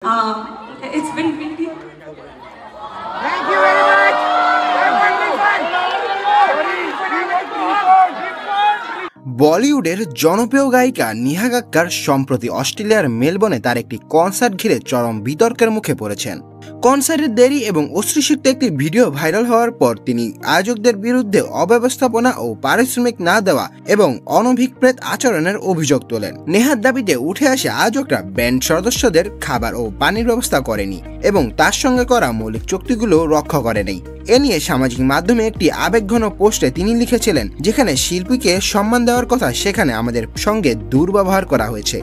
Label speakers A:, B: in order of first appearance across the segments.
A: It's been really.
B: Thank you very much.
C: বলিউডের জনপ্রিয় গায়িকা নেহা কাক্কার সম্প্রতি অস্ট্রেলিয়ার মেলবোর্নে তার একটি কনসার্ট ঘিরে চরম বিতর্কের মুখে পড়েছেন। কনসার্টের দেরি এবং অশ্লীল একটি ভিডিও ভাইরাল হওয়ার পর তিনি আয়োজকদের বিরুদ্ধে অব্যবস্থাপনা ও পারিশ্রমিক না দেওয়া এবং অনভিপ্রেত আচরণের অভিযোগ তোলেন। নেহার দাবিতে উঠে আসে আয়োজকরা ব্যান্ড সদস্যদের খাবার ও পানির ব্যবস্থা করেনি এবং তার সঙ্গে করা মৌলিক চুক্তিগুলো রক্ষা করেনি। এ নিয়ে সামাজিক মাধ্যমে একটি আবেগঘন পোস্টে তিনি লিখেছিলেন, যেখানে শিল্পীকে সম্মান দেওয়ার কথা সেখানে আমাদের সঙ্গে দুর্ব্যবহার করা হয়েছে।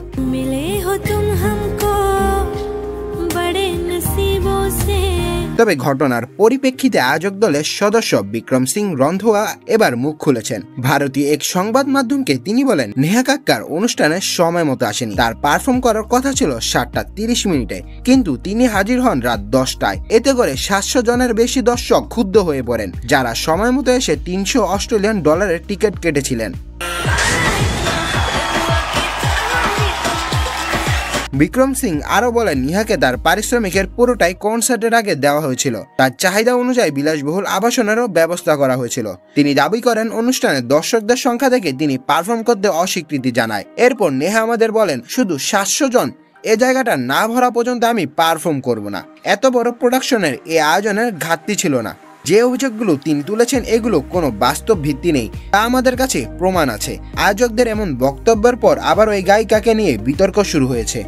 C: তবে ঘটনার পরিপ্রেক্ষিতে আয়োজক দলের সদস্য বিক্রম সিং রন্ধোয়া এবার মুখ খুলেছেন। ভারতীয় এক সংবাদ মাধ্যমকে তিনি বলেন, নেহা কাক্কার অনুষ্ঠানে সময় মতো আসেনি। তার পারফর্ম করার কথা ছিল 7:30 কিন্তু তিনি হাজির হন রাত 10টায়। এতে করে 700 জনের বেশি দর্শক ক্ষুব্ধ হয়ে পড়েন, যারা সময় মতো এসে $300 টিকিট কেটেছিলেন। বিক্রম সিং আরো বলেন, নেহাকে তার পারিশ্রমিকের পুরোটাই কনসার্টের আগে দেওয়া হয়েছিল। তার চাহিদা অনুযায়ী বিলাসবহুল আবাসনেরও ব্যবস্থা করা হয়েছিল। তিনি দাবি করেন, অনুষ্ঠানে দর্শকদের সংখ্যা দেখে তিনি পারফর্ম করতে অস্বীকৃতি জানায়। এরপর নেহা আমাদের বলেন, শুধু 700 জন, এ জায়গাটা না ভরা পর্যন্ত আমি পারফর্ম করব না। এত বড় প্রোডাকশনের এ আয়োজনের ঘাটতি ছিল না। যে অভিযোগগুলো তিনি তুলেছেন এগুলো কোনো বাস্তব ভিত্তি নেই, তা আমাদের কাছে প্রমাণ আছে। আয়োজকদের এমন বক্তব্যের পর আবার ওই গায়িকাকে নিয়ে বিতর্ক শুরু হয়েছে।